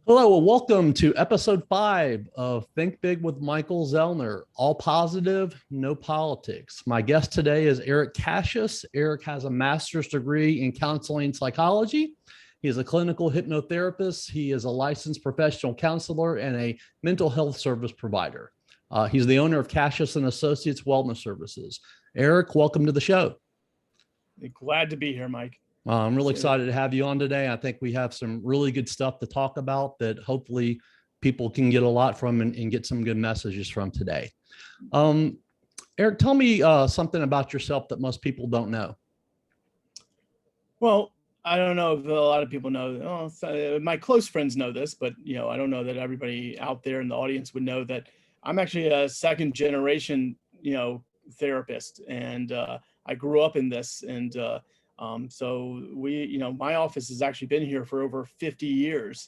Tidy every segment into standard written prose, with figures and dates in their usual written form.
Hello, and welcome to episode 5 of Think Big with Michael Zellner. All positive, no politics. My guest today is Eric Cassius. Eric has a master's degree in counseling psychology. He is a clinical hypnotherapist. He is a licensed professional counselor and a mental health service provider. He's the owner of Cassius and Associates Wellness Services. Eric, welcome to the show. Glad to be here, Mike. I'm really excited to have you on today. I think we have some really good stuff to talk about that hopefully people can get a lot from and get some good messages from today. Eric, tell me something about yourself that most people don't know. Well, I don't know if a lot of people know. My close friends know this, but I don't know that everybody out there in the audience would know that I'm actually a second generation, therapist, and I grew up in this, and so my office has actually been here for over 50 years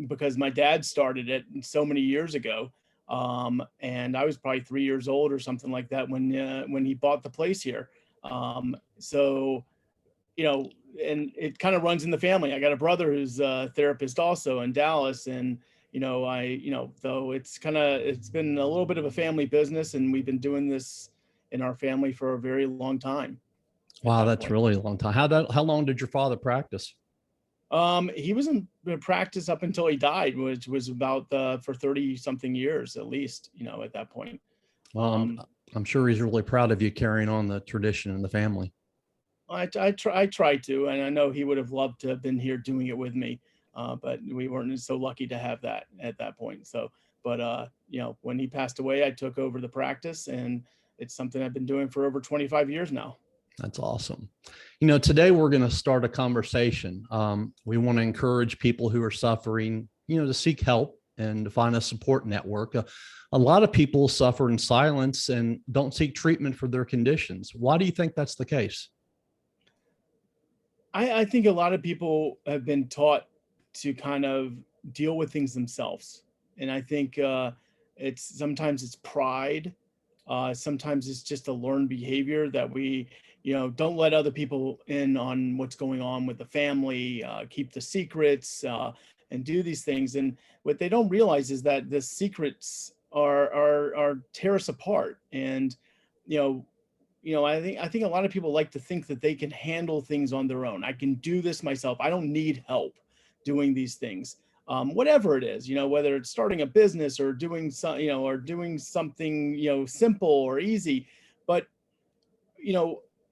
because my dad started it so many years ago. And I was probably 3 years old or something like that when he bought the place here. So, and it kind of runs in the family. I got a brother who's a therapist also in Dallas, and though it's been a little bit of a family business, and we've been doing this in our family for a very long time. Wow, that's really a long time. How long did your father practice? He was in practice up until he died, which was about for 30 something years, at least, at that point. Well, I'm sure he's really proud of you carrying on the tradition in the family. I try to, and I know he would have loved to have been here doing it with me, but we weren't so lucky to have that at that point. So, but when he passed away, I took over the practice, and it's something I've been doing for over 25 years now. That's awesome. Today we're going to start a conversation. We want to encourage people who are suffering, to seek help and to find a support network. A lot of people suffer in silence and don't seek treatment for their conditions. Why do you think that's the case? I think a lot of people have been taught to kind of deal with things themselves. And I think sometimes it's pride. Sometimes it's just a learned behavior that we, don't let other people in on what's going on with the family, keep the secrets, and do these things. And what they don't realize is that the secrets are tear us apart. And, I think a lot of people like to think that they can handle things on their own. I can do this myself. I don't need help doing these things. Whatever it is, whether it's starting a business or doing something, simple or easy. But,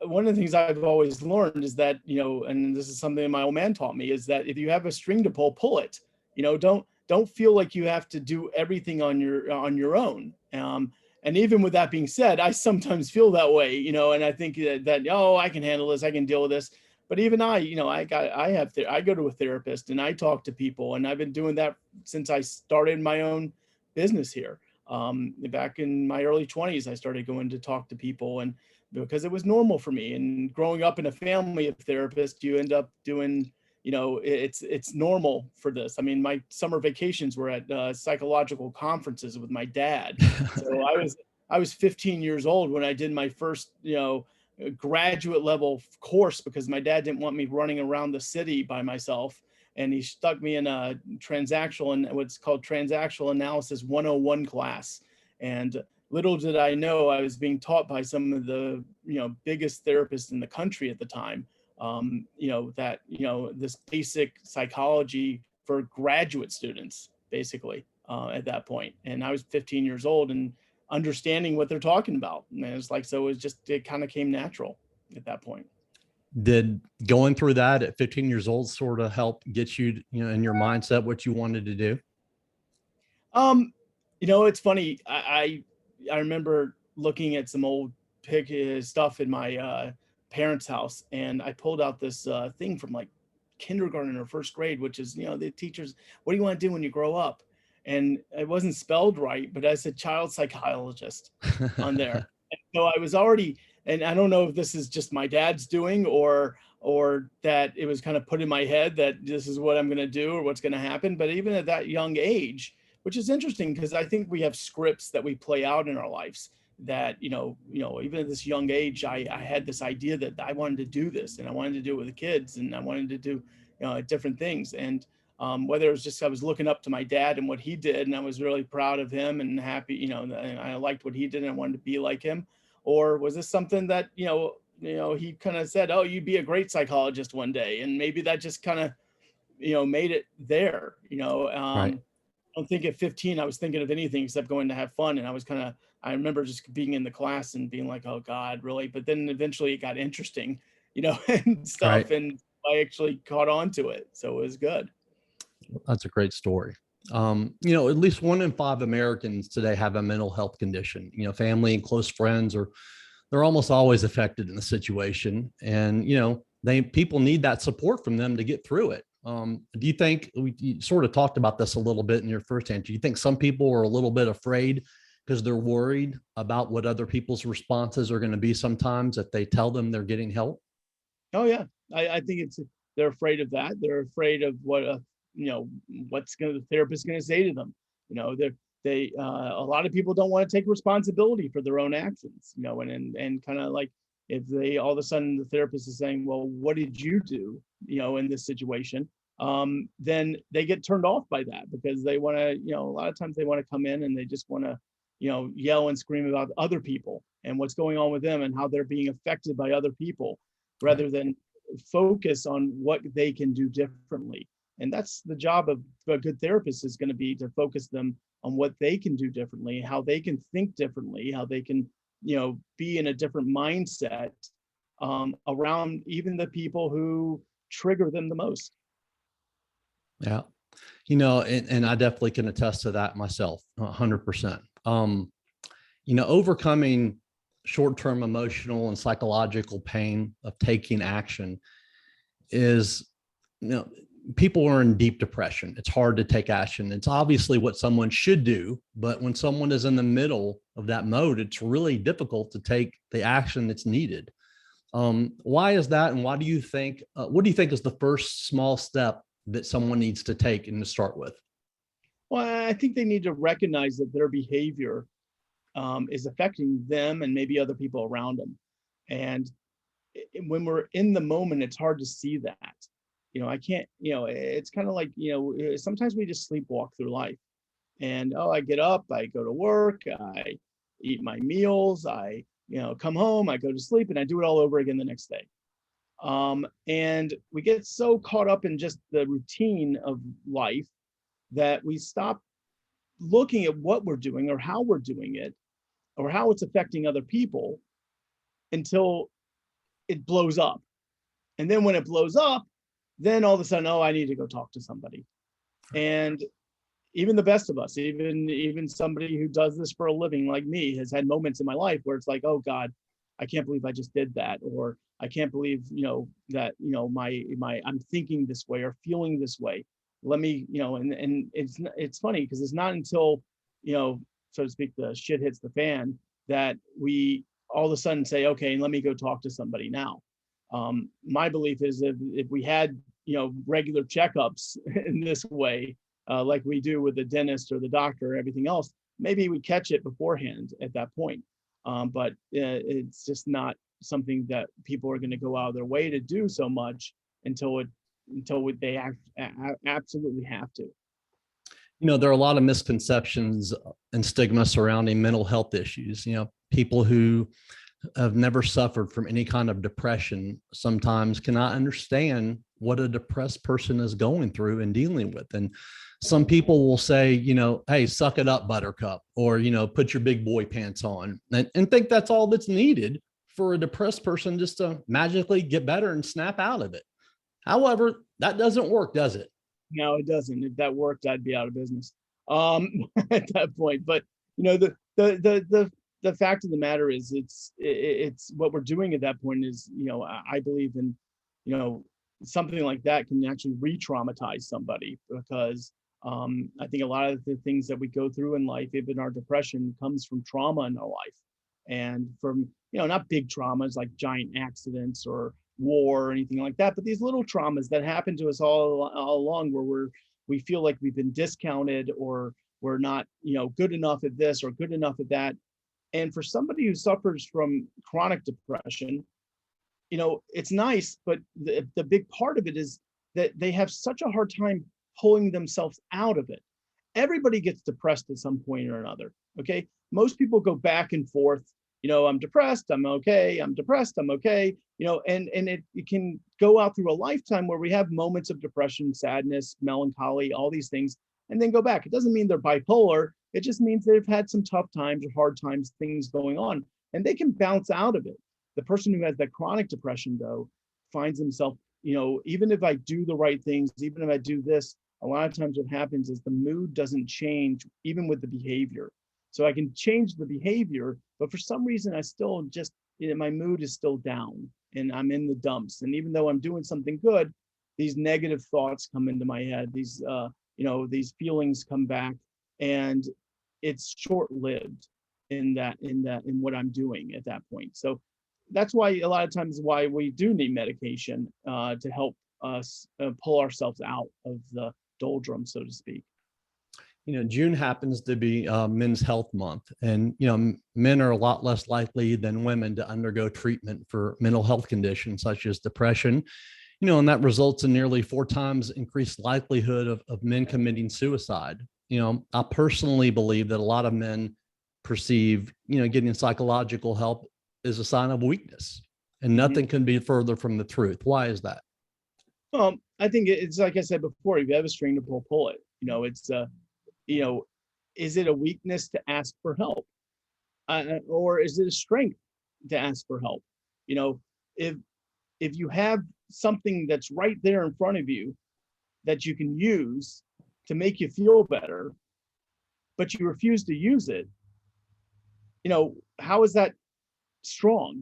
one of the things I've always learned is that, and this is something my old man taught me, is that if you have a string to pull, pull it. Don't feel like you have to do everything on your own. And even with that being said, I sometimes feel that way, and I think that I can handle this, I can deal with this. But even I go to a therapist and I talk to people, and I've been doing that since I started my own business here. Back in my early 20s, I started going to talk to people, and because it was normal for me. And growing up in a family of therapists, you end up doing, it's normal for this. I mean, my summer vacations were at psychological conferences with my dad. So I was 15 years old when I did my first, graduate level course, because my dad didn't want me running around the city by myself. And he stuck me in a what's called transactional analysis 101 class. And little did I know I was being taught by some of the, biggest therapists in the country at the time, this basic psychology for graduate students, basically, at that point. And I was 15 years old and understanding what they're talking about. And it's like, so it kind of came natural at that point. Did going through that at 15 years old sort of help get you, in your mindset, what you wanted to do? It's funny. I remember looking at some old stuff in my parents' house, and I pulled out this thing from like kindergarten or first grade, which is, the teachers, what do you want to do when you grow up? And it wasn't spelled right, but I said child psychologist on there. And so I was already, and I don't know if this is just my dad's doing or that it was kind of put in my head that this is what I'm going to do or what's going to happen. But even at that young age, which is interesting because I think we have scripts that we play out in our lives that, even at this young age, I had this idea that I wanted to do this, and I wanted to do it with the kids, and I wanted to do, different things. And Whether it was just I was looking up to my dad and what he did, and I was really proud of him and happy, and I liked what he did and I wanted to be like him, or was this something that he kind of said, "Oh, you'd be a great psychologist one day," and maybe that just kind of made it there. Right. I don't think at 15 I was thinking of anything except going to have fun, and I remember just being in the class and being like, "Oh God, really?" But then eventually it got interesting, and Right. stuff, and I actually caught on to it, so it was good. That's a great story. At least 1 in 5 Americans today have a mental health condition. Family and close friends are they're almost always affected in the situation, and people need that support from them to get through it. Do you think you sort of talked about this a little bit in your first answer? Do you think some people are a little bit afraid because they're worried about what other people's responses are going to be sometimes if they tell them they're getting help? Oh yeah, I think they're afraid of that. They're afraid of what what's the therapist going to say to them. A lot of people don't want to take responsibility for their own actions. And kind of like if they all of a sudden the therapist is saying, "Well, what did you do?" In this situation, then they get turned off by that because they want to. A lot of times they want to come in and they just want to yell and scream about other people and what's going on with them and how they're being affected by other people Right. rather than focus on what they can do differently. And that's the job of a good therapist is going to be to focus them on what they can do differently, how they can think differently, how they can, be in a different mindset around even the people who trigger them the most. Yeah. And I definitely can attest to that myself, 100%. Overcoming short-term emotional and psychological pain of taking action is, you know, people are in deep depression. It's hard to take action. It's obviously what someone should do, but when someone is in the middle of that mode, it's really difficult to take the action that's needed. Why is that? And what do you think is the first small step that someone needs to take and to start with? Well, I think they need to recognize that their behavior is affecting them and maybe other people around them. And when we're in the moment, it's hard to see that. I can't, it's kind of like, sometimes we just sleepwalk through life. And I get up, I go to work, I eat my meals, I, come home, I go to sleep, and I do it all over again the next day. And we get so caught up in just the routine of life that we stop looking at what we're doing or how we're doing it or how it's affecting other people until it blows up. And then when it blows up, then all of a sudden, I need to go talk to somebody. And even the best of us, even somebody who does this for a living like me has had moments in my life where it's like, oh God, I can't believe I just did that. Or I can't believe, that, my I'm thinking this way or feeling this way. Let me, and it's funny because it's not until, so to speak, the shit hits the fan that we all of a sudden say, okay, let me go talk to somebody now. My belief is if we had, regular checkups in this way, like we do with the dentist or the doctor or everything else, maybe we catch it beforehand at that point. But it's just not something that people are going to go out of their way to do so much until they absolutely have to. There are a lot of misconceptions and stigma surrounding mental health issues. People who have never suffered from any kind of depression sometimes cannot understand what a depressed person is going through and dealing with. And some people will say, hey, suck it up, buttercup, or, put your big boy pants on, and think that's all that's needed for a depressed person just to magically get better and snap out of it. However, that doesn't work, does it? No, it doesn't. If that worked, I'd be out of business at that point. But the fact of the matter is, it's what we're doing at that point is, I believe in, something like that can actually re-traumatize somebody because I think a lot of the things that we go through in life, even our depression, comes from trauma in our life, and from not big traumas like giant accidents or war or anything like that, but these little traumas that happen to us all along where we feel like we've been discounted or we're not good enough at this or good enough at that. And for somebody who suffers from chronic depression, it's nice, but the big part of it is that they have such a hard time pulling themselves out of it. Everybody gets depressed at some point or another. Okay. Most people go back and forth. I'm depressed, I'm okay. I'm depressed, I'm okay. And it can go out through a lifetime where we have moments of depression, sadness, melancholy, all these things, and then go back. It doesn't mean they're bipolar. It just means they've had some tough times or hard times, things going on, and they can bounce out of it. The person who has that chronic depression, though, finds himself, even if I do the right things, even if I do this, a lot of times what happens is the mood doesn't change, even with the behavior. So I can change the behavior, but for some reason, I still just, my mood is still down and I'm in the dumps. And even though I'm doing something good, these negative thoughts come into my head. These feelings come back, and it's short-lived in what I'm doing at that point. So that's why a lot of times why we do need medication to help us pull ourselves out of the doldrum, so to speak. June happens to be Men's Health Month, and men are a lot less likely than women to undergo treatment for mental health conditions such as depression. And that results in nearly 4 times increased likelihood of men committing suicide. I personally believe that a lot of men perceive, getting psychological help as a sign of weakness, and nothing can be further from the truth. Why is that? I think it's like I said before, if you have a string to pull it. Is it a weakness to ask for help? Or is it a strength to ask for help? If you have something that's right there in front of you that you can use to make you feel better, but you refuse to use it, how is that strong?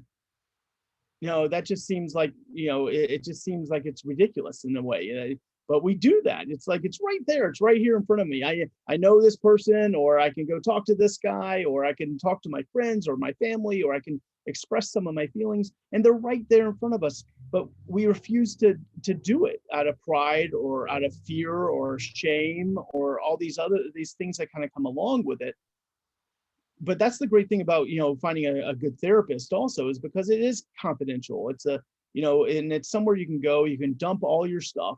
That just seems like, it just seems like it's ridiculous in a way. But we do that. It's like, it's right there. It's right here in front of me. I know this person, or I can go talk to this guy, or I can talk to my friends or my family, or I can express some of my feelings, and they're right there in front of us. But we refuse to do it out of pride or out of fear or shame or all these things that kind of come along with it. But that's the great thing about, finding a good therapist also, is because it is confidential. It's and it's somewhere you can go, you can dump all your stuff,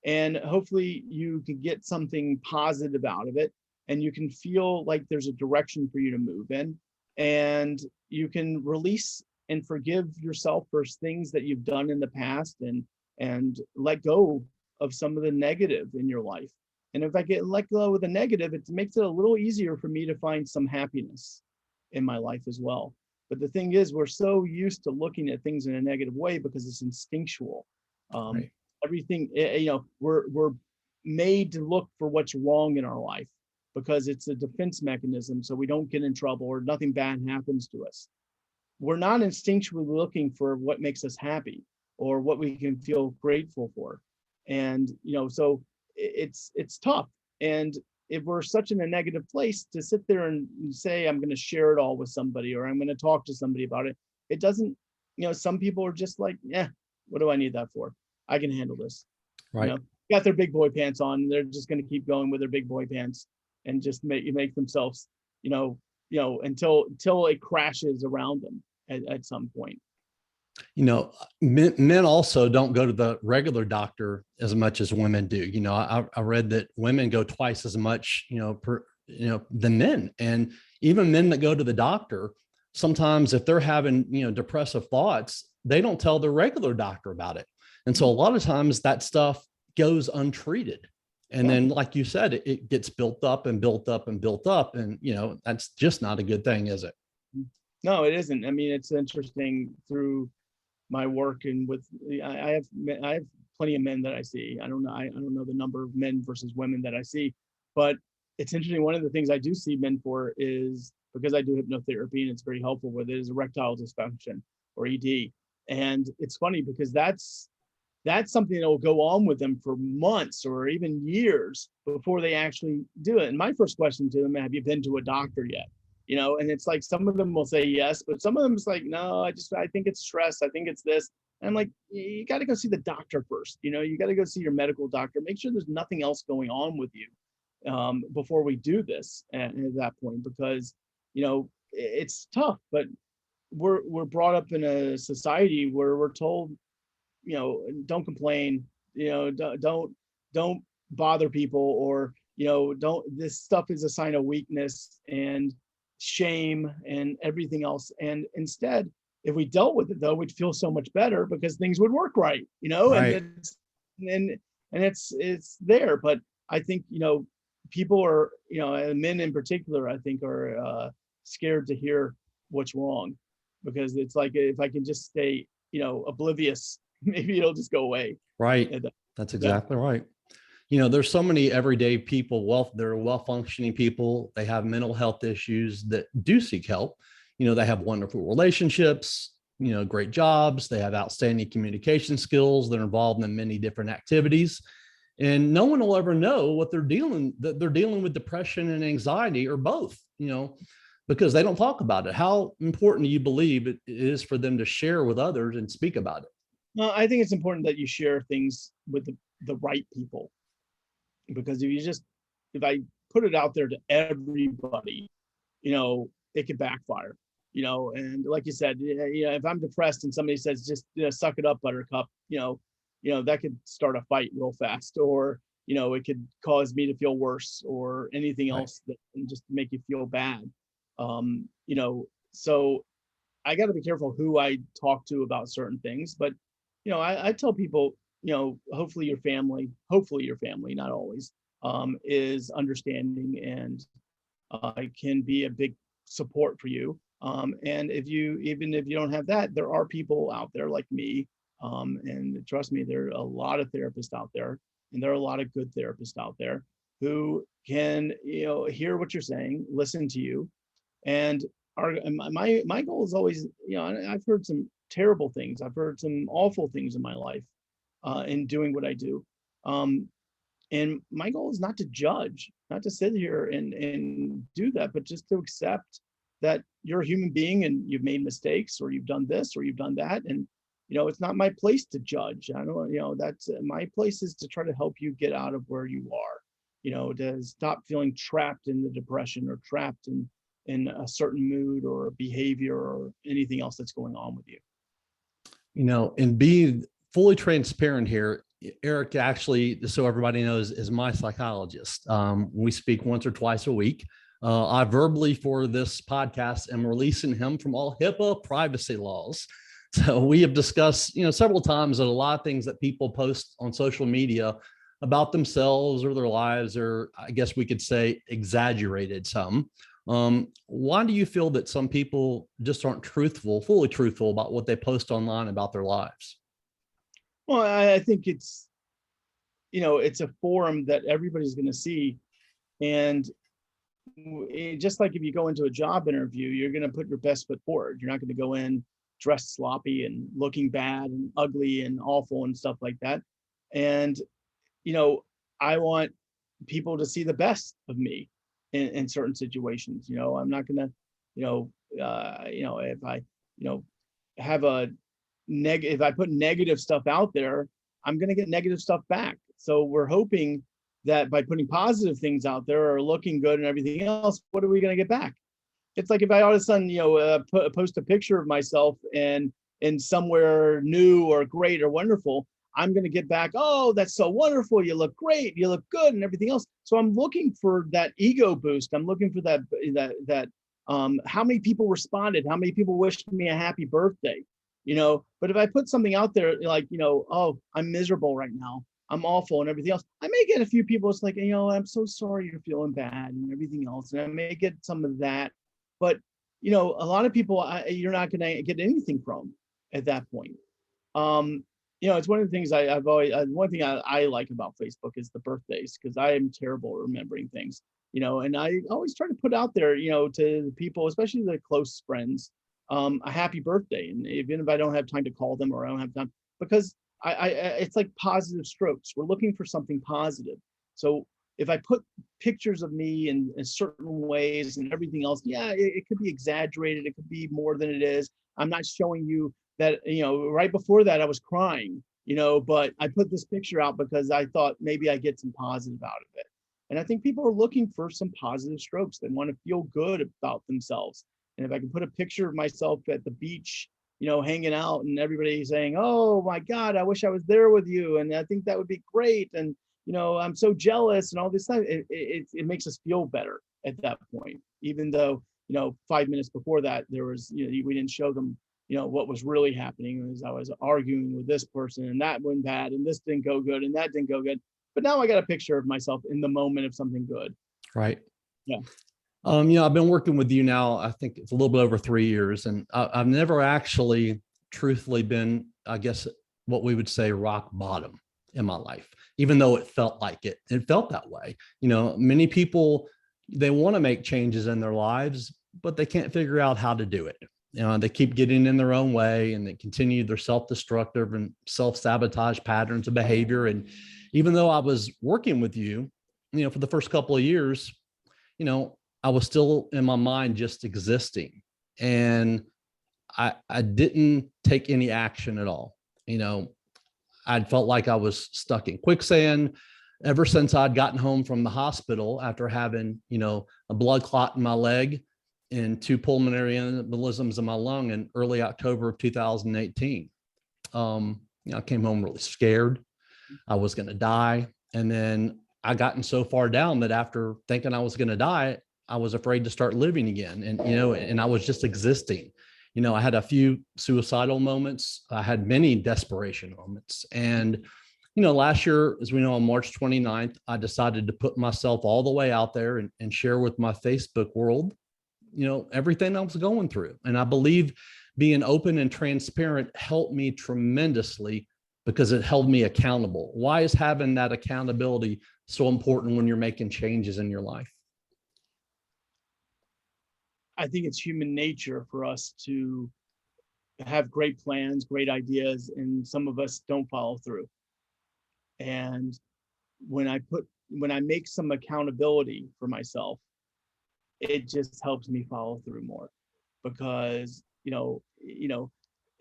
and hopefully you can get something positive out of it, and you can feel like there's a direction for you to move in, and you can release and forgive yourself for things that you've done in the past, and let go of some of the negative in your life. And if I get let go of the negative, it makes it a little easier for me to find some happiness in my life as well. But the thing is, we're so used to looking at things in a negative way because it's instinctual. Right. Everything, we're made to look for what's wrong in our life because it's a defense mechanism, so we don't get in trouble or nothing bad happens to us. We're not instinctually looking for what makes us happy or what we can feel grateful for. And, so it's tough. And if we're such in a negative place, to sit there and say, I'm going to share it all with somebody, or I'm going to talk to somebody about it, it doesn't, some people are just like, what do I need that for? I can handle this. Right. Got their big boy pants on. They're just going to keep going with their big boy pants and just make themselves, until it crashes around them at some point. Men also don't go to the regular doctor as much as women do. I read that women go twice as much, than men. And even men that go to the doctor, sometimes if they're having, depressive thoughts, they don't tell their regular doctor about it. And so a lot of times that stuff goes untreated. And then, like you said, it gets built up and built up and built up. And, that's just not a good thing, is it? No, it isn't. I mean, it's interesting through my work, and I have plenty of men that I see. I don't know the number of men versus women that I see, but it's interesting. One of the things I do see men for is, because I do hypnotherapy and it's very helpful with it, is erectile dysfunction, or ED. And it's funny because that's something that will go on with them for months or even years before they actually do it. And my first question to them: have you been to a doctor yet? And it's like, some of them will say yes, but some of them is like, no, I think it's stress. I think it's this. And I'm like, you got to go see the doctor first. You got to go see your medical doctor. Make sure there's nothing else going on with you before we do this at that point, because, it's tough, but we're brought up in a society where we're told, don't complain, don't bother people, or, don't, this stuff is a sign of weakness and shame and everything else. And instead, if we dealt with it, though, we'd feel so much better because things would work right, and Right. it's there. But I think, people are, and men in particular, I think, are scared to hear what's wrong, because it's like, if I can just stay, oblivious, maybe it'll just go away. Right. And, That's yeah. exactly right. There's so many everyday people, they're well-functioning people. They have mental health issues that do seek help. They have wonderful relationships, great jobs. They have outstanding communication skills. They're involved in many different activities. And no one will ever know that they're dealing with depression and anxiety, or both, because they don't talk about it. How important do you believe it is for them to share with others and speak about it? Well, I think it's important that you share things with the right people, because if I put it out there to everybody, it could backfire, and like you said, if I'm depressed and somebody says, just, suck it up, buttercup, that could start a fight real fast, or, it could cause me to feel worse, or anything Right. else that can just make you feel bad. So I got to be careful who I talk to about certain things. But, I tell people, hopefully your family, not always, is understanding, and can be a big support for you. And even if you don't have that, there are people out there like me. And trust me, there are a lot of therapists out there, and there are a lot of good therapists out there who can, hear what you're saying, listen to you. And my goal is always, I've heard some terrible things. I've heard some awful things in my life, in doing what I do. And my goal is not to judge, not to sit here and do that, but just to accept that you're a human being and you've made mistakes, or you've done this, or you've done that. And, it's not my place to judge. I don't, that's my place is to try to help you get out of where you are, to stop feeling trapped in the depression, or trapped in a certain mood or behavior or anything else that's going on with you. And being fully transparent here, Eric, actually, so everybody knows, is my psychologist. We speak once or twice a week. I verbally, for this podcast, am releasing him from all HIPAA privacy laws. So we have discussed, several times, that a lot of things that people post on social media about themselves or their lives are, I guess we could say, exaggerated some. Why do you feel that some people just aren't fully truthful about what they post online about their lives? Well, I think it's a forum that everybody's going to see. And just like if you go into a job interview, you're going to put your best foot forward. You're not going to go in dressed sloppy and looking bad and ugly and awful and stuff like that. And, I want people to see the best of me in certain situations. I'm not going to, if I, have if I put negative stuff out there, I'm going to get negative stuff back. So we're hoping that by putting positive things out there, or looking good and everything else, what are we going to get back? It's like if I all of a sudden, post a picture of myself and in somewhere new or great or wonderful, I'm going to get back, oh, that's so wonderful. You look great. You look good and everything else. So I'm looking for that ego boost. I'm looking for that how many people responded? How many people wished me a happy birthday? But if I put something out there like, oh, I'm miserable right now, I'm awful and everything else, I may get a few people. It's like, I'm so sorry you're feeling bad and everything else. And I may get some of that. But, a lot of people, you're not going to get anything from at that point. It's one of the things I've always, one thing I like about Facebook is the birthdays, because I am terrible at remembering things, and I always try to put out there, to people, especially the close friends, a happy birthday. And even if I don't have time to call them, or I don't have time, because I it's like positive strokes. We're looking for something positive. So if I put pictures of me in certain ways and everything else, yeah, it could be exaggerated. It could be more than it is. I'm not showing you that, right before that I was crying, but I put this picture out because I thought maybe I get some positive out of it. And I think people are looking for some positive strokes. They want to feel good about themselves. And if I can put a picture of myself at the beach, hanging out, and everybody saying, oh my God, I wish I was there with you, and I think that would be great. And I'm so jealous and all this stuff. It makes us feel better at that point, even though, 5 minutes before that, there was, we didn't show them, what was really happening. As I was arguing with this person and that went bad and this didn't go good and that didn't go good. But now I got a picture of myself in the moment of something good. Right. Yeah. I've been working with you now, I think it's a little bit over 3 years, and I've never actually truthfully been, I guess, what we would say rock bottom in my life, even though it felt like it. It felt that way. Many people, they want to make changes in their lives, but they can't figure out how to do it. They keep getting in their own way and they continue their self-destructive and self-sabotage patterns of behavior. And even though I was working with you, for the first couple of years, I was still in my mind just existing, and I didn't take any action at all. I felt like I was stuck in quicksand ever since I'd gotten home from the hospital after having, a blood clot in my leg and 2 pulmonary embolisms in my lung in early October of 2018. I came home really scared. I was going to die. And then I gotten so far down that after thinking I was going to die, I was afraid to start living again. And I was just existing. I had a few suicidal moments. I had many desperation moments. And, last year, as we know, on March 29th, I decided to put myself all the way out there and share with my Facebook world, everything I was going through. And I believe being open and transparent helped me tremendously because it held me accountable. Why is having that accountability so important when you're making changes in your life? I think it's human nature for us to have great plans, great ideas, and some of us don't follow through. And when I make some accountability for myself, it just helps me follow through more, because,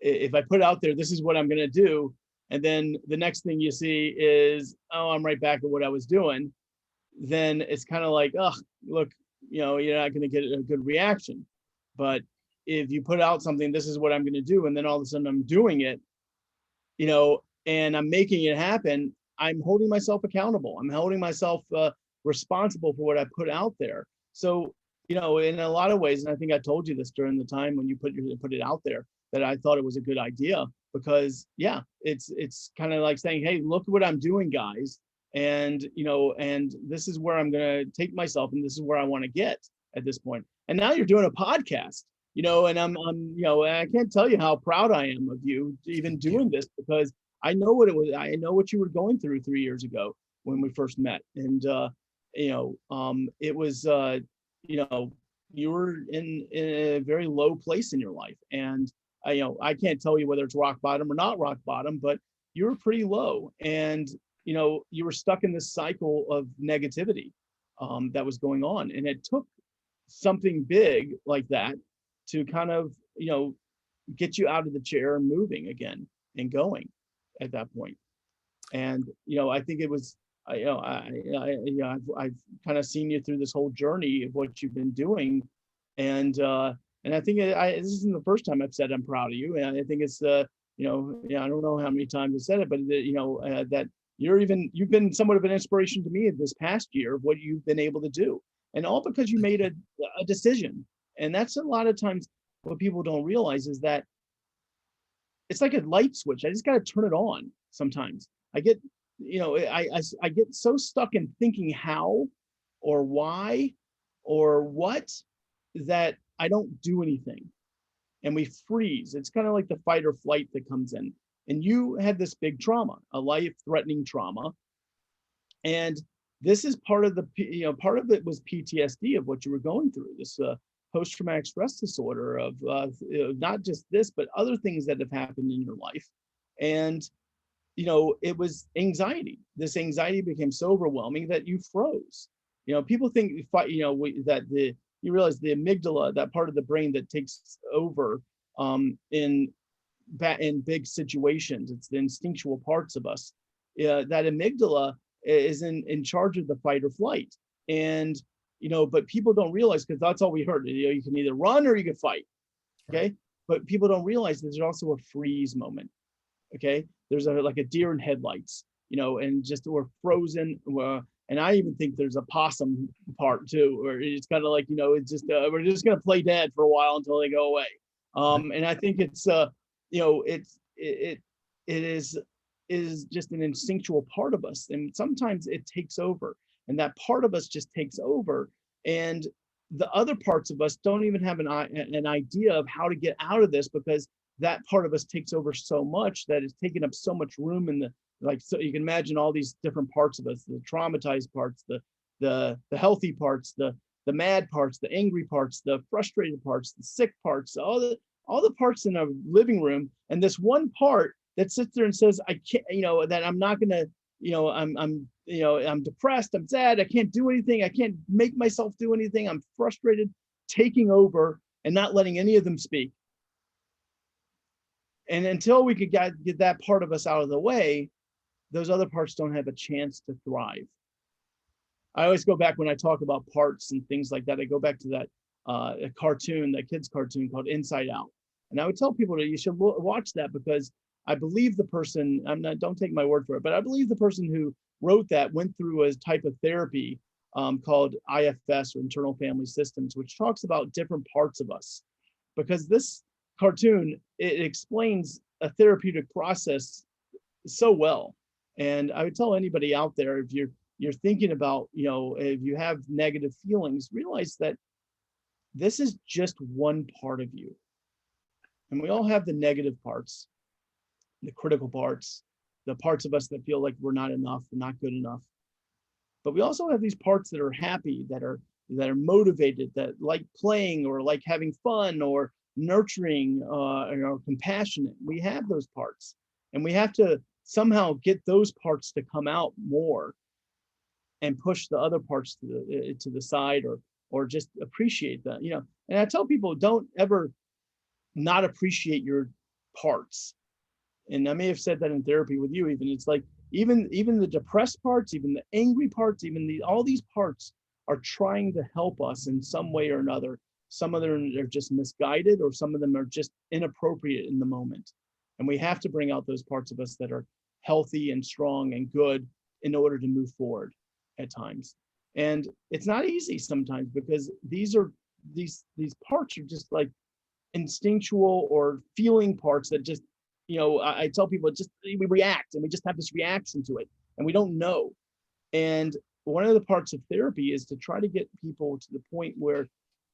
if I put out there, this is what I'm going to do, and then the next thing you see is, oh, I'm right back at what I was doing, then it's kind of like, oh, look, you're not going to get a good reaction. But if you put out something, this is what I'm going to do, and then all of a sudden I'm doing it, and I'm making it happen, I'm holding myself accountable. I'm holding myself responsible for what I put out there. So, in a lot of ways, and I think I told you this during the time when you put it out there, that I thought it was a good idea, because it's kind of like saying, hey, look what I'm doing, guys. And, and this is where I'm going to take myself, and this is where I want to get at this point. And now you're doing a podcast, and I'm and I can't tell you how proud I am of you even doing this, because I know what it was. I know what you were going through 3 years ago when we first met. And, it was, you were in a very low place in your life. And I can't tell you whether it's rock bottom or not rock bottom, but you were pretty low. And, you were stuck in this cycle of negativity that was going on. And it took something big like that to kind of, get you out of the chair and moving again and going at that point. And, I think it was, I've kind of seen you through this whole journey of what you've been doing. And I think this isn't the first time I've said I'm proud of you. And I think it's, I don't know how many times I've said it, but that you've been somewhat of an inspiration to me this past year of what you've been able to do, and all because you made a decision. And that's a lot of times what people don't realize is that it's like a light switch. I just got to turn it on. Sometimes I get, I get so stuck in thinking how or why or what, that I don't do anything, and we freeze. It's kind of like the fight or flight that comes in. And you had this big trauma, a life-threatening trauma. And this is part of part of it was PTSD of what you were going through, this post-traumatic stress disorder of not just this, but other things that have happened in your life. And, it was anxiety. This anxiety became so overwhelming that you froze. People think, that you realize the amygdala, that part of the brain that takes over in big situations, it's the instinctual parts of us. That amygdala is in charge of the fight or flight. And, but people don't realize, because that's all we heard. You can either run or you can fight. Okay. Right. But people don't realize that there's also a freeze moment. Okay. There's like a deer in headlights. and just we're frozen. And I even think there's a possum part too, where it's kind of like, it's just we're just gonna play dead for a while until they go away. And I think it's it is just an instinctual part of us, and sometimes it takes over, and that part of us just takes over, and the other parts of us don't even have an idea of how to get out of this, because that part of us takes over so much that it's taking up so much room in the, like, so you can imagine all these different parts of us, the traumatized parts, the healthy parts, the mad parts, the angry parts, the frustrated parts, the sick parts, all the parts in a living room, and this one part that sits there and says, I can't, that I'm not gonna, I'm depressed, I'm sad, I can't do anything, I can't make myself do anything, I'm frustrated, taking over and not letting any of them speak. And until we could get that part of us out of the way, those other parts don't have a chance to thrive. I always go back when I talk about parts and things like that. I go back to that a cartoon, that kid's cartoon called Inside Out. And I would tell people that you should watch that, because I believe the person, don't take my word for it, but I believe the person who wrote that went through a type of therapy called IFS, or internal family systems, which talks about different parts of us. Because this cartoon, it explains a therapeutic process so well. And I would tell anybody out there, if you're thinking about, if you have negative feelings, realize that this is just one part of you. And we all have the negative parts, the critical parts, the parts of us that feel like we're not enough, we're not good enough. But we also have these parts that are happy, that are motivated, that like playing, or like having fun, or nurturing, or compassionate. We have those parts, and we have to somehow get those parts to come out more, and push the other parts to the side, or just appreciate that. And I tell people, don't ever not appreciate your parts. And I may have said that in therapy with you, even. It's like, even the depressed parts, even the angry parts, even all these parts are trying to help us in some way or another. Some of them are just misguided, or some of them are just inappropriate in the moment. And we have to bring out those parts of us that are healthy and strong and good in order to move forward at times. And it's not easy sometimes, because these parts are just like instinctual or feeling parts that just, I tell people, we react, and we just have this reaction to it, and we don't know. And one of the parts of therapy is to try to get people to the point where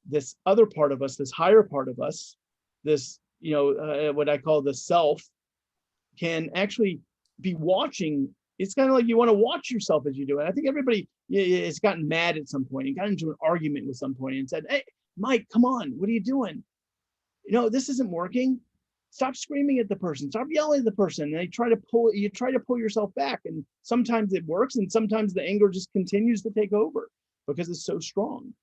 this other part of us, this higher part of us, this, what I call the self, can actually be watching. It's kind of like you want to watch yourself as you do it. I think everybody has gotten mad at some point and got into an argument with some point and said, hey, Mike, come on, what are you doing? This isn't working. Stop screaming at the person. Stop yelling at the person. And you try to pull yourself back. And sometimes it works, and sometimes the anger just continues to take over because it's so strong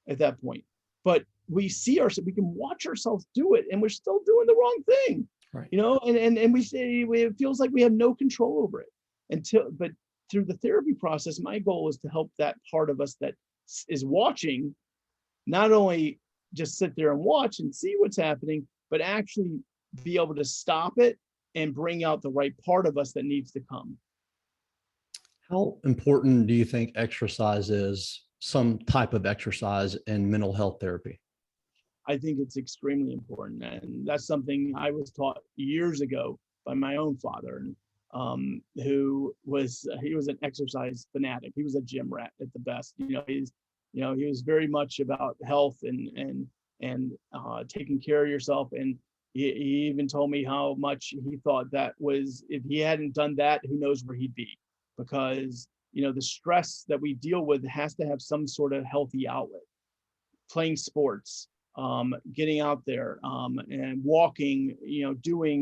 at that point. But we can watch ourselves do it, and we're still doing the wrong thing. Right. And we say, it feels like we have no control over it but through the therapy process, my goal is to help that part of us that is watching, not only just sit there and watch and see what's happening, but actually be able to stop it and bring out the right part of us that needs to come. How important do you think exercise is, some type of exercise in mental health therapy? I think it's extremely important. And that's something I was taught years ago by my own father, who was an exercise fanatic. He was a gym rat at the best. He was very much about health and taking care of yourself. And he even told me how much he thought that was, if he hadn't done that, who knows where he'd be, because the stress that we deal with has to have some sort of healthy outlet. Playing sports, getting out there, and walking,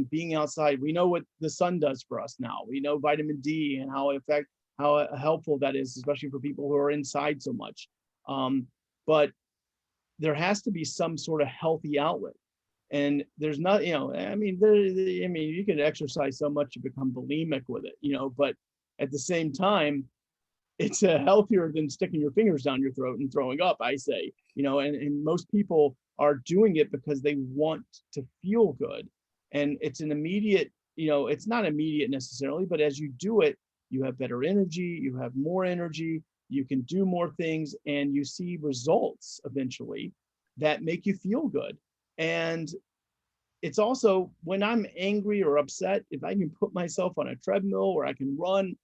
being outside. We know what the sun does for us now. We know vitamin D and how helpful that is, especially for people who are inside so much. But there has to be some sort of healthy outlet. And there's not, you can exercise so much you become bulimic with it, but at the same time, it's healthier than sticking your fingers down your throat and throwing up, I say, and most people are doing it because they want to feel good. And it's an immediate, it's not immediate necessarily, but as you do it, you have better energy, you have more energy, you can do more things, and you see results eventually that make you feel good. And it's also when I'm angry or upset, if I can put myself on a treadmill or I can run,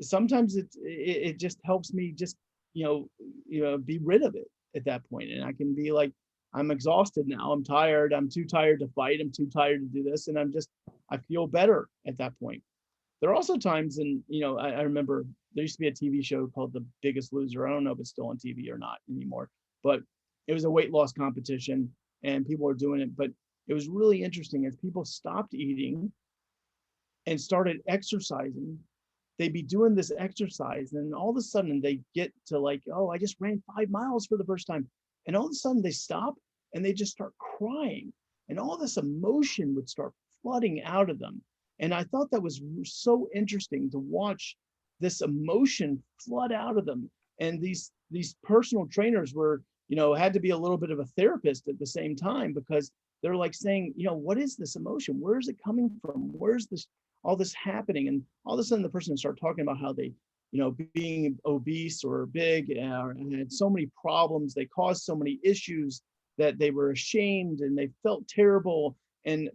sometimes it just helps me just be rid of it at that point. And I can be like, I'm exhausted now, I'm tired, I'm too tired to fight, I'm too tired to do this, and I feel better at that point. There are also times, and I remember there used to be a TV show called The Biggest Loser. I don't know if it's still on TV or not anymore, but it was a weight loss competition and people were doing it. But it was really interesting as people stopped eating and started exercising. They'd be doing this exercise, and all of a sudden they get to like, oh, I just ran 5 miles for the first time. And all of a sudden they stop and they just start crying. And all this emotion would start flooding out of them. And I thought that was so interesting to watch this emotion flood out of them. And these personal trainers were, had to be a little bit of a therapist at the same time, because they're like saying, what is this emotion? Where is it coming from? Where's this, all this happening? And all of a sudden the person would start talking about how they, being obese or big and had so many problems, they caused so many issues that they were ashamed and they felt terrible.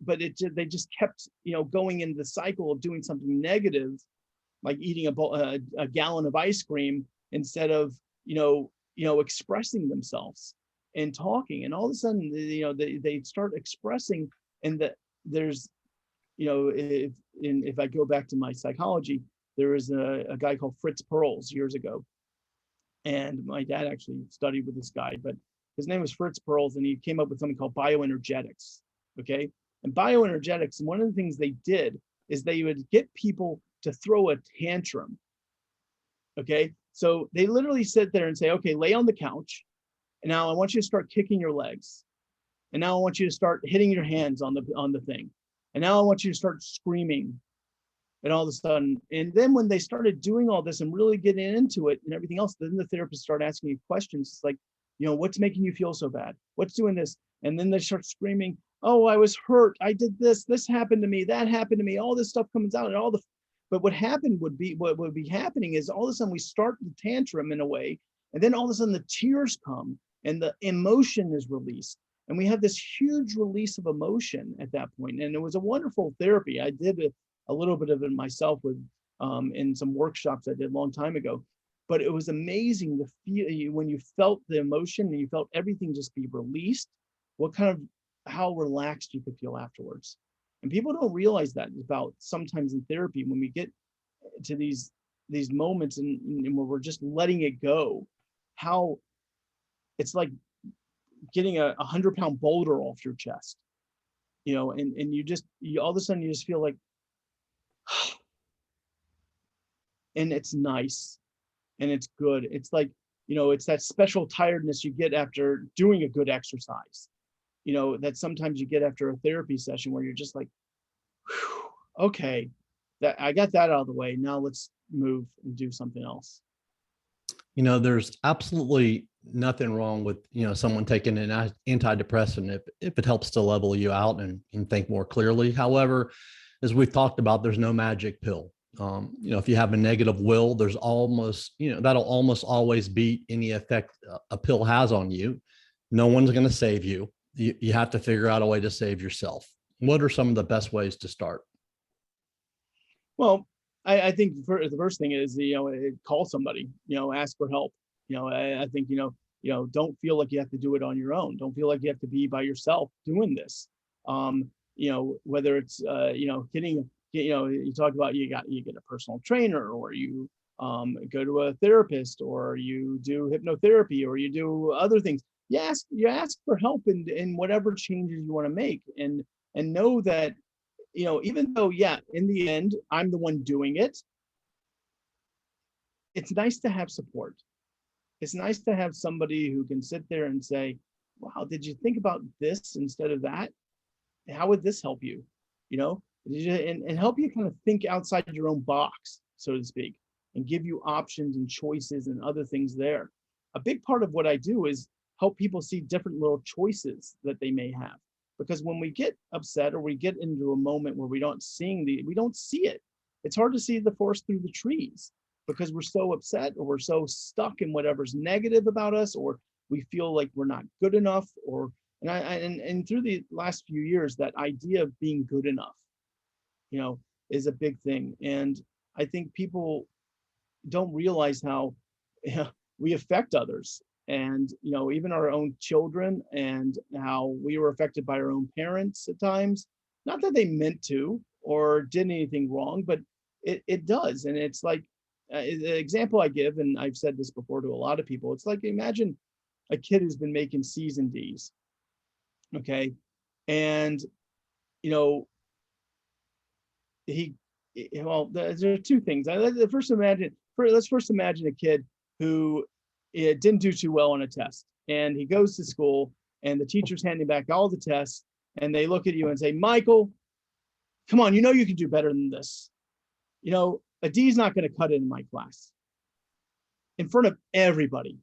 But they just kept, going into the cycle of doing something negative, like eating a gallon of ice cream instead of, expressing themselves and talking. And all of a sudden, they start expressing, and that there's, if I go back to my psychology, there was a guy called Fritz Perls years ago. And my dad actually studied with this guy, but his name was Fritz Perls, and he came up with something called bioenergetics. Okay. And bioenergetics, and one of the things they did is they would get people to throw a tantrum. Okay. So they literally sit there and say, okay, lay on the couch. And now I want you to start kicking your legs. And now I want you to start hitting your hands on the thing. And now I want you to start screaming. And all of a sudden, and then when they started doing all this and really getting into it and everything else, then the therapist started asking you questions. It's like, what's making you feel so bad? What's doing this? And then they start screaming, oh, I was hurt. I did this. This happened to me. That happened to me. All this stuff comes out, and but what would be happening is all of a sudden we start the tantrum in a way, and then all of a sudden the tears come and the emotion is released. And we have this huge release of emotion at that point. And it was a wonderful therapy. I did a little bit of it myself with in some workshops I did a long time ago. But it was amazing to feel when you felt the emotion and you felt everything just be released, how relaxed you could feel afterwards. And people don't realize that about sometimes in therapy, when we get to these moments and where we're just letting it go, how it's like getting a 100-pound boulder off your chest, and you all of a sudden you just feel like, and it's nice and it's good. It's like, it's that special tiredness you get after doing a good exercise, that sometimes you get after a therapy session where you're just like, okay, that I got that out of the way. Now let's move and do something else. There's absolutely nothing wrong with, someone taking an antidepressant if it helps to level you out and think more clearly. However, as we've talked about, there's no magic pill. If you have a negative will, there's almost, that'll almost always beat any effect a pill has on you. No one's going to save you. You have to figure out a way to save yourself. What are some of the best ways to start? Well, I think the first thing is, call somebody, ask for help. I think, don't feel like you have to do it on your own. Don't feel like you have to be by yourself doing this. Whether it's, getting, you talk about, you get a personal trainer, or you go to a therapist, or you do hypnotherapy, or you do other things. You ask for help in whatever changes you want to make, and know that, even though, in the end, I'm the one doing it, it's nice to have support. It's nice to have somebody who can sit there and say, wow, did you think about this instead of that? How would this help you? And help you kind of think outside your own box, so to speak, and give you options and choices and other things there. A big part of what I do is help people see different little choices that they may have. Because when we get upset or we get into a moment where we don't see it, it's hard to see the forest through the trees because we're so upset or we're so stuck in whatever's negative about us, or we feel like we're not good enough, or and through the last few years, that idea of being good enough, is a big thing. And I think people don't realize how we affect others, and even our own children, and how we were affected by our own parents at times. Not that they meant to or did anything wrong, but it does. And it's like the example I give, and I've said this before to a lot of people, it's like, imagine a kid who's been making C's and D's, okay, and he well, there are two things. Let's first imagine a kid who didn't do too well on a test, and he goes to school, and the teacher's handing back all the tests, and they look at you and say, Michael, come on, you can do better than this. A D is not going to cut it in my class in front of everybody.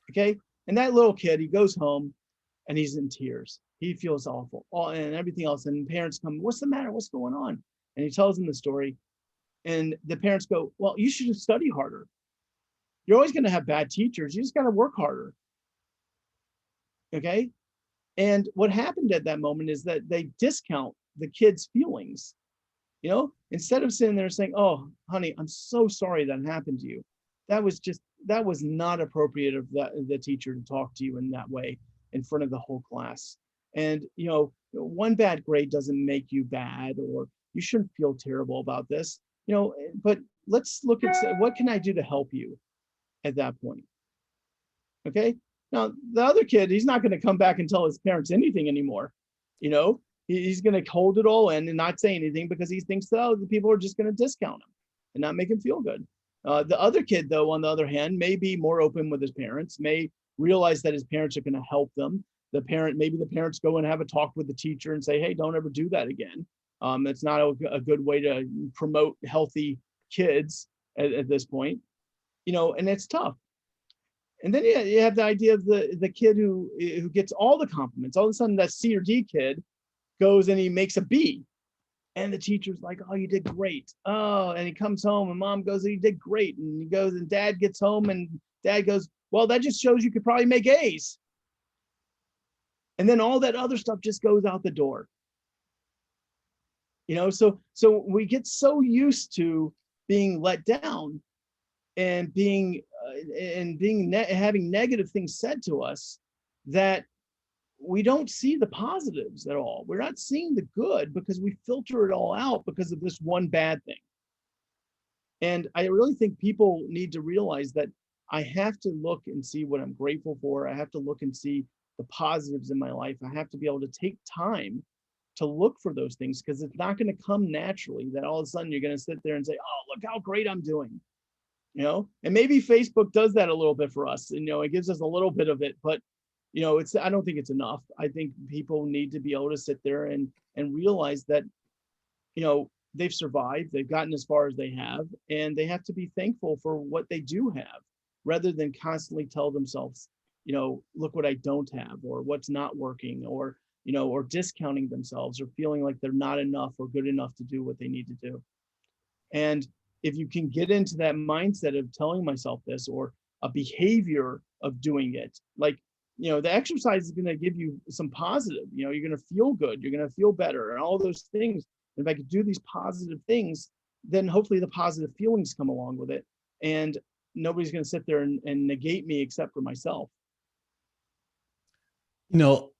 Okay. And that little kid, he goes home and he's in tears. He feels awful, and everything else. And parents come, what's the matter? What's going on? And he tells them the story. And the parents go, well, you should just study harder. You're always going to have bad teachers. You just got to work harder. Okay. And what happened at that moment is that they discount the kid's feelings. Instead of sitting there saying, oh, honey, I'm so sorry that happened to you. That was not appropriate of the teacher to talk to you in that way in front of the whole class. And, one bad grade doesn't make you bad, or you shouldn't feel terrible about this, but let's look at what can I do to help you at that point. Okay. Now, the other kid, he's not going to come back and tell his parents anything anymore. He's going to hold it all in and not say anything because he thinks that the people are just going to discount him and not make him feel good. The other kid, though, on the other hand, may be more open with his parents, may realize that his parents are going to help them. Maybe the parents go and have a talk with the teacher and say, hey, don't ever do that again. It's not a good way to promote healthy kids at this point, and it's tough. And then you have the idea of the kid who gets all the compliments. All of a sudden, that C or D kid goes and he makes a B, and the teacher's like, oh, you did great. Oh, and he comes home and mom goes, you did great. And he goes and dad gets home and dad goes, well, that just shows you could probably make A's. And then all that other stuff just goes out the door. So we get so used to being let down and having negative things said to us that we don't see the positives at all. We're not seeing the good because we filter it all out because of this one bad thing. And I really think people need to realize that I have to look and see what I'm grateful for. I have to look and see the positives in my life. I have to be able to take time to look for those things, because it's not going to come naturally that all of a sudden you're going to sit there and say, oh, look how great I'm doing. And maybe Facebook does that a little bit for us, and it gives us a little bit of it, but I don't think it's enough. I think people need to be able to sit there and realize that they've survived, they've gotten as far as they have, and they have to be thankful for what they do have, rather than constantly tell themselves, look what I don't have, or what's not working, or or discounting themselves, or feeling like they're not enough or good enough to do what they need to do. And if you can get into that mindset of telling myself this, or a behavior of doing it, like, the exercise is going to give you some positive, you're going to feel good, you're going to feel better, and all those things. If I could do these positive things, then hopefully the positive feelings come along with it, and nobody's going to sit there and negate me except for myself.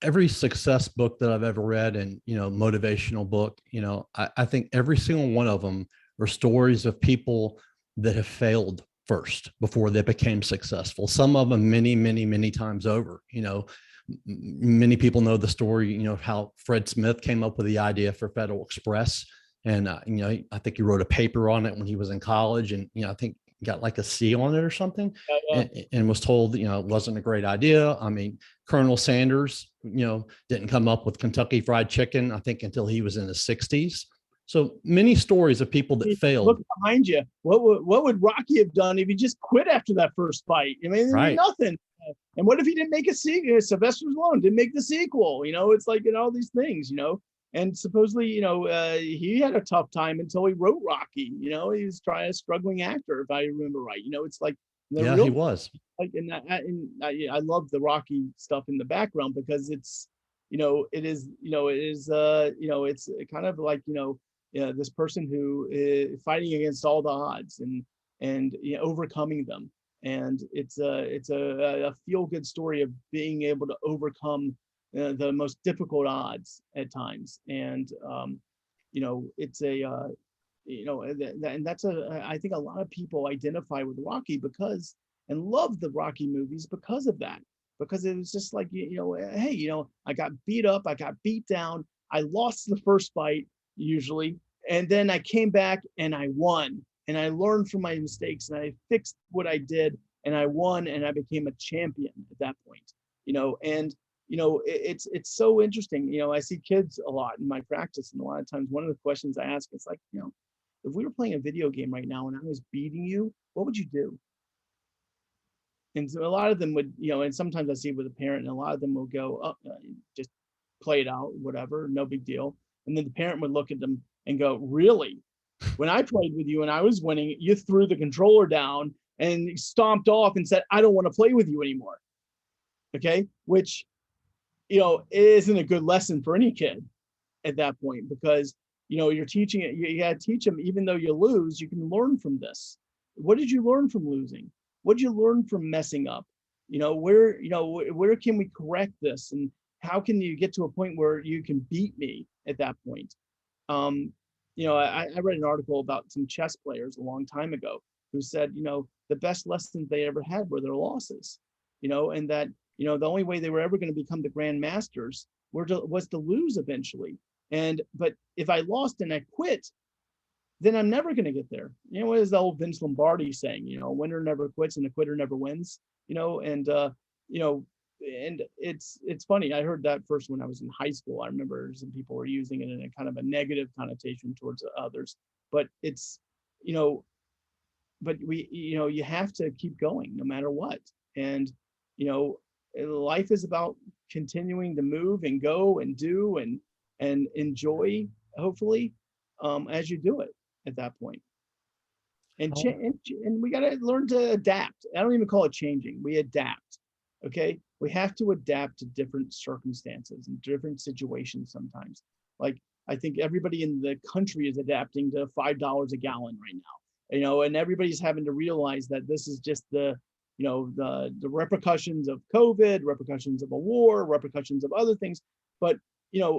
Every success book that I've ever read, and, motivational book, I think every single one of them are stories of people that have failed first before they became successful. Some of them many, many, many times over. Many people know the story, how Fred Smith came up with the idea for Federal Express. And, I think he wrote a paper on it when he was in college, and, I think got like a C on it or something, and was told, it wasn't a great idea. I mean, Colonel Sanders, didn't come up with Kentucky Fried Chicken, I think, until he was in his 60s. So many stories of people that failed. Look behind you. What would Rocky have done if he just quit after that first fight? I mean, there'd be nothing. And what if he didn't make a sequel? Sylvester Stallone didn't make the sequel. It's like, all these things, And supposedly, he had a tough time until he wrote Rocky. He was trying a struggling actor, if I remember right. It's like the Yeah, real he was. like, and I love the Rocky stuff in the background because it's, it's kind of like, this person who is fighting against all the odds and overcoming them. And it's a feel good story of being able to overcome the most difficult odds at times. And it's a and that's I think a lot of people identify with Rocky because and love the Rocky movies because of that. Because it was just like, hey, I got beat up, I got beat down, I lost the first fight usually, and then I came back and I won, and I learned from my mistakes, and I fixed what I did, and I won, and I became a champion at that point. And it's so interesting. I see kids a lot in my practice, and a lot of times one of the questions I ask is like, if we were playing a video game right now and I was beating you, what would you do? And so a lot of them would, and sometimes I see it with a parent, and a lot of them will go, oh, just play it out, whatever, no big deal. And then the parent would look at them and go, really? When I played with you and I was winning, you threw the controller down and stomped off and said, I don't want to play with you anymore. Okay. Which, isn't a good lesson for any kid at that point, because, you're teaching it. You got to teach them, even though you lose, you can learn from this. What did you learn from losing? What did you learn from messing up? Where can we correct this? And how can you get to a point where you can beat me at that point? I read an article about some chess players a long time ago who said, the best lessons they ever had were their losses, and that, the only way they were ever going to become the grand masters was to lose eventually. But if I lost and I quit, then I'm never going to get there. What is the old Vince Lombardi saying? A winner never quits and a quitter never wins. And it's funny. I heard that first when I was in high school. I remember some people were using it in a kind of a negative connotation towards others. But it's, but you have to keep going no matter what. And life is about continuing to move and go and do and enjoy, hopefully, as you do it at that point. And and we got to learn to adapt. I don't even call it changing. We adapt. Okay, we have to adapt to different circumstances and different situations sometimes. Like, I think everybody in the country is adapting to $5 a gallon right now. And everybody's having to realize that this is just the repercussions of COVID, repercussions of a war, repercussions of other things. But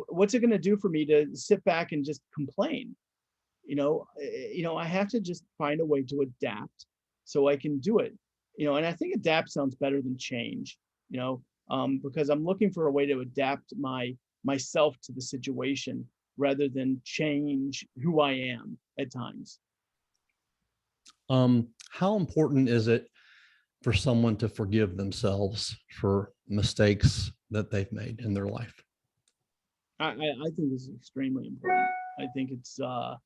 what's it going to do for me to sit back and just complain? I have to just find a way to adapt so I can do it. And I think adapt sounds better than change, because I'm looking for a way to adapt myself to the situation rather than change who I am at times. How important is it for someone to forgive themselves for mistakes that they've made in their life? I think this is extremely important. I think it's a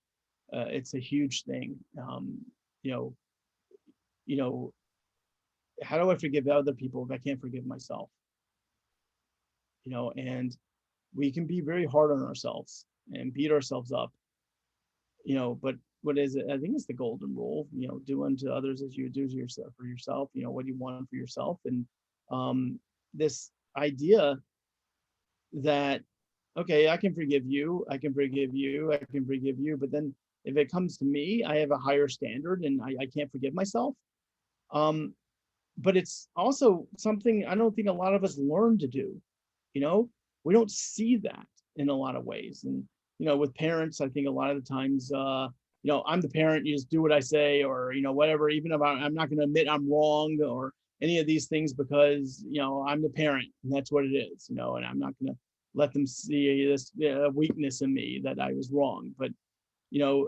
huge thing. How do I forgive other people if I can't forgive myself? And we can be very hard on ourselves and beat ourselves up. But what is it? I think it's the golden rule. Do unto others as you do to yourself for yourself. What do you want for yourself? And this idea that, okay, I can forgive you, I can forgive you, I can forgive you, but then if it comes to me, I have a higher standard and I can't forgive myself. But it's also something I don't think a lot of us learn to do. We don't see that in a lot of ways. And, with parents, I think a lot of the times, I'm the parent, you just do what I say, or, whatever, even if I'm not going to admit I'm wrong or any of these things because, I'm the parent and that's what it is, and I'm not going to let them see this weakness in me that I was wrong. But,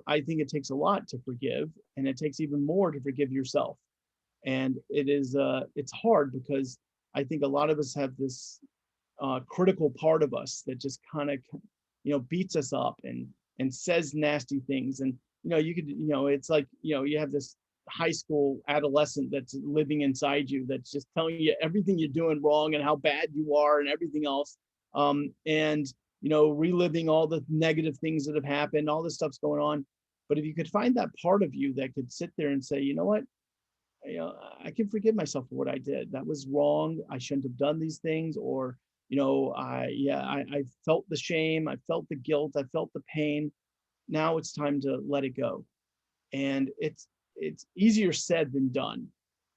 I think it takes a lot to forgive, and it takes even more to forgive yourself. And it's hard because I think a lot of us have this critical part of us that just kind of, beats us up and says nasty things. And, you could, it's like, you have this high school adolescent that's living inside you that's just telling you everything you're doing wrong and how bad you are and everything else. And reliving all the negative things that have happened, all this stuff's going on. But if you could find that part of you that could sit there and say, you know what, I can forgive myself for what I did. That was wrong. I shouldn't have done these things. Or, I felt the shame. I felt the guilt. I felt the pain. Now it's time to let it go. And it's easier said than done.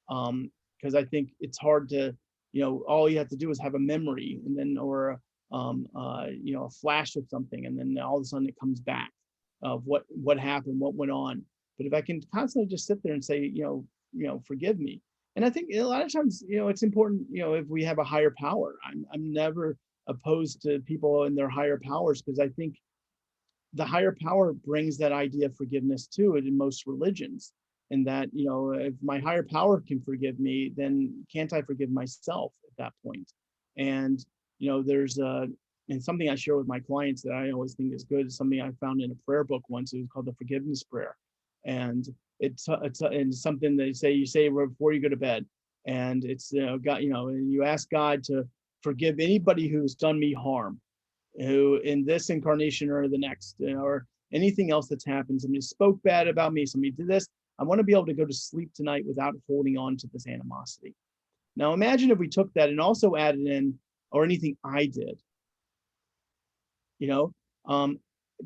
Because I think it's hard to, all you have to do is have a memory, and then, or a flash of something, and then all of a sudden it comes back of what happened, what went on. But if I can constantly just sit there and say, forgive me. And I think a lot of times, it's important, if we have a higher power. I'm never opposed to people and their higher powers, because I think the higher power brings that idea of forgiveness to it in most religions. And that, if my higher power can forgive me, then can't I forgive myself at that point? And, there's and something I share with my clients that I always think is good is something I found in a prayer book once. It was called the forgiveness prayer. And it's something they say, you say before you go to bed. And it's, God, and you ask God to forgive anybody who's done me harm, who in this incarnation or the next, or anything else that's happened. Somebody spoke bad about me, somebody did this. I want to be able to go to sleep tonight without holding on to this animosity. Now imagine if we took that and also added in, or anything I did,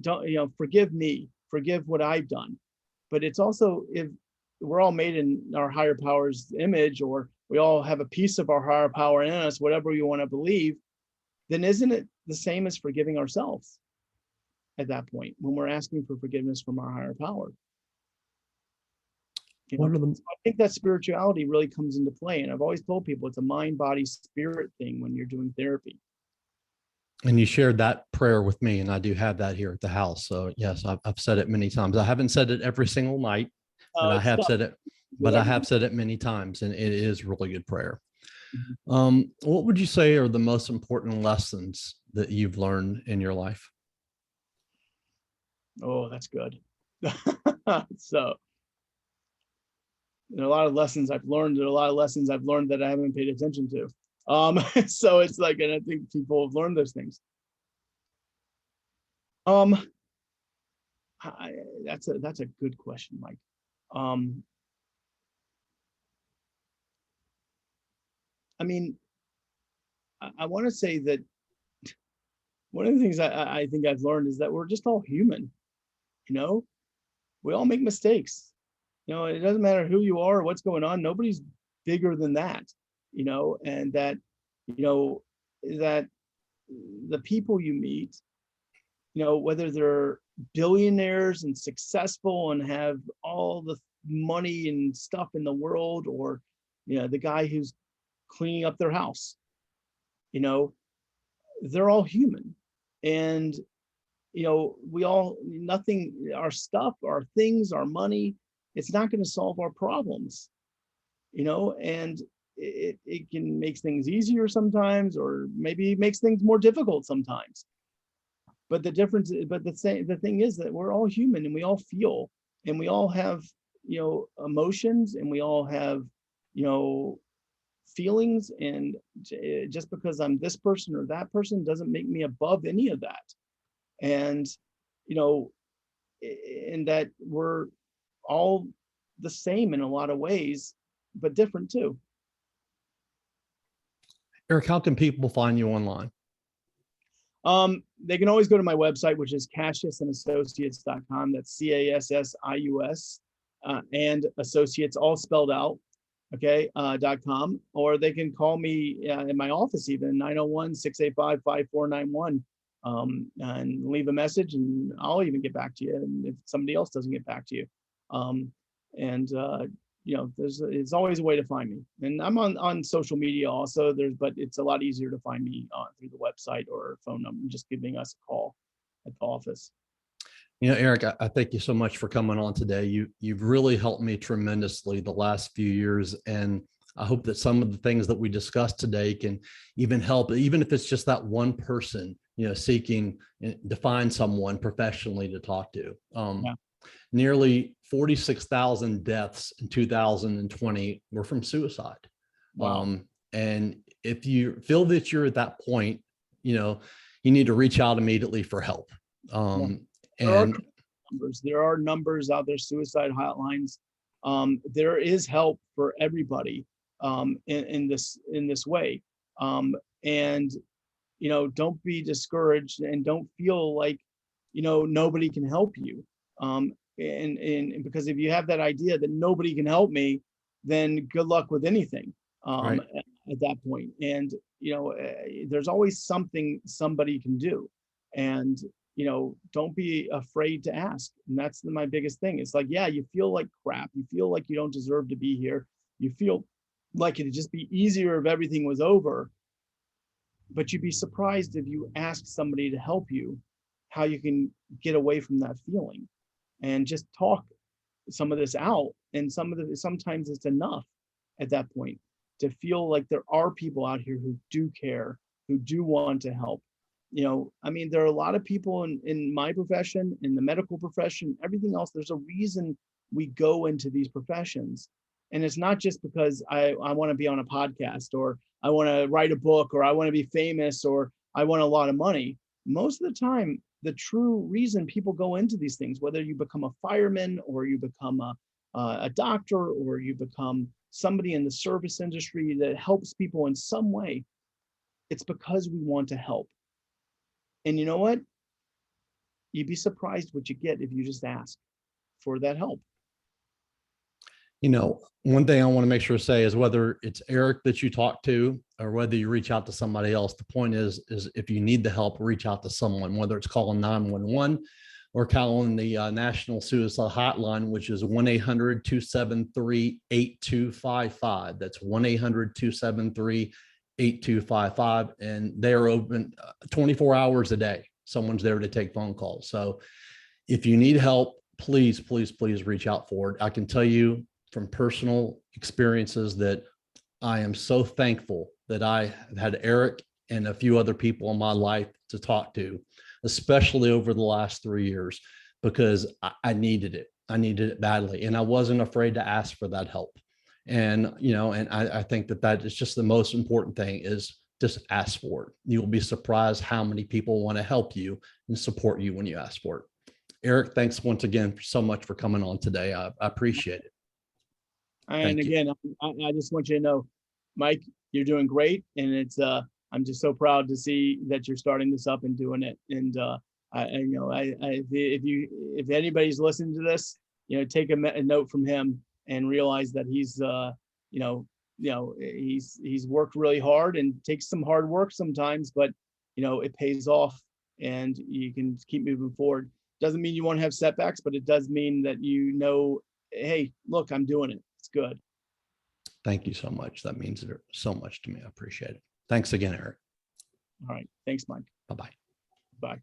don't, forgive me, forgive what I've done. But it's also, if we're all made in our higher power's image, or we all have a piece of our higher power in us, whatever you want to believe, then isn't it the same as forgiving ourselves at that point when we're asking for forgiveness from our higher power? So I think that spirituality really comes into play. And I've always told people it's a mind, body, spirit thing when you're doing therapy. And you shared that prayer with me, and I do have that here at the house. So yes, I've said it many times. I haven't said it every single night, but I have said it. But I have said it many times, and it is really good prayer. What would you say are the most important lessons that you've learned in your life? Oh, that's good. So there are a lot of lessons I've learned. There are a lot of lessons I've learned that I haven't paid attention to. So it's like, and I think people have learned those things. That's a good question, Mike. I mean, I want to say that one of the things I think I've learned is that we're just all human. We all make mistakes. It doesn't matter who you are or what's going on. Nobody's bigger than that. And that, that the people you meet, whether they're billionaires and successful and have all the money and stuff in the world, or, the guy who's cleaning up their house, they're all human. And, we all, nothing, our stuff, our things, our money, it's not going to solve our problems, and it can make things easier sometimes, or maybe it makes things more difficult sometimes. But the thing is that we're all human, and we all feel, and we all have, emotions, and we all have, feelings. And just because I'm this person or that person doesn't make me above any of that. And, and that we're all the same in a lot of ways, but different too. Eric, how can people find you online? They can always go to my website, which is cassiusandassociates.com. That's CASSIUS and associates, all spelled out. Okay, .com, or they can call me in my office, even 901-685-5491, and leave a message, and I'll even get back to you. And if somebody else doesn't get back to you, it's always a way to find me. And I'm on social media also. But it's a lot easier to find me through the website or phone number, just giving us a call at the office. Eric, I thank you so much for coming on today. You've really helped me tremendously the last few years. And I hope that some of the things that we discussed today can even help, even if it's just that one person, seeking to find someone professionally to talk to. Nearly 46,000 deaths in 2020 were from suicide. Wow. And if you feel that you're at that point, you need to reach out immediately for help. And there are numbers out there, suicide hotlines. There is help for everybody in this way. And don't be discouraged, and don't feel like nobody can help you. And because if you have that idea that nobody can help me, then good luck with anything right. at that point. And there's always something somebody can do. And don't be afraid to ask. And that's my biggest thing. It's like, yeah, you feel like crap. You feel like you don't deserve to be here. You feel like it'd just be easier if everything was over. But you'd be surprised if you ask somebody to help you, how you can get away from that feeling and just talk some of this out. And sometimes it's enough at that point to feel like there are people out here who do care, who do want to help. There are a lot of people in my profession, in the medical profession, everything else. There's a reason we go into these professions. And it's not just because I want to be on a podcast, or I want to write a book, or I want to be famous, or I want a lot of money. Most of the time, the true reason people go into these things, whether you become a fireman, or you become a doctor, or you become somebody in the service industry that helps people in some way, it's because we want to help. And you know what? You'd be surprised what you get if you just ask for that help. One thing I want to make sure to say is, whether it's Eric that you talk to or whether you reach out to somebody else, the point is if you need the help, reach out to someone, whether it's calling 911 or calling the National Suicide Hotline, which is 1-800-273-8255. That's 1-800-273-8255. And they are open 24 hours a day. Someone's there to take phone calls. So if you need help, please, please, please reach out for it. I can tell you from personal experiences that I am so thankful that I have had Eric and a few other people in my life to talk to, especially over the last 3 years, because I needed it. I needed it badly. And I wasn't afraid to ask for that help. And, and I think that is just the most important thing, is just ask for it. You'll be surprised how many people want to help you and support you when you ask for it. Eric, thanks once again so much for coming on today. I appreciate it. And again, I just want you to know, Mike, you're doing great. And I'm just so proud to see that you're starting this up and doing it. And if anybody's listening to this, take a note from him and realize that he's he's worked really hard, and takes some hard work sometimes, but it pays off, and you can keep moving forward. Doesn't mean you won't have setbacks, but it does mean that hey, look, I'm doing it. It's good. Thank you so much. That means so much to me. I appreciate it. Thanks again, Eric. All right. Thanks, Mike. Bye-bye. Bye.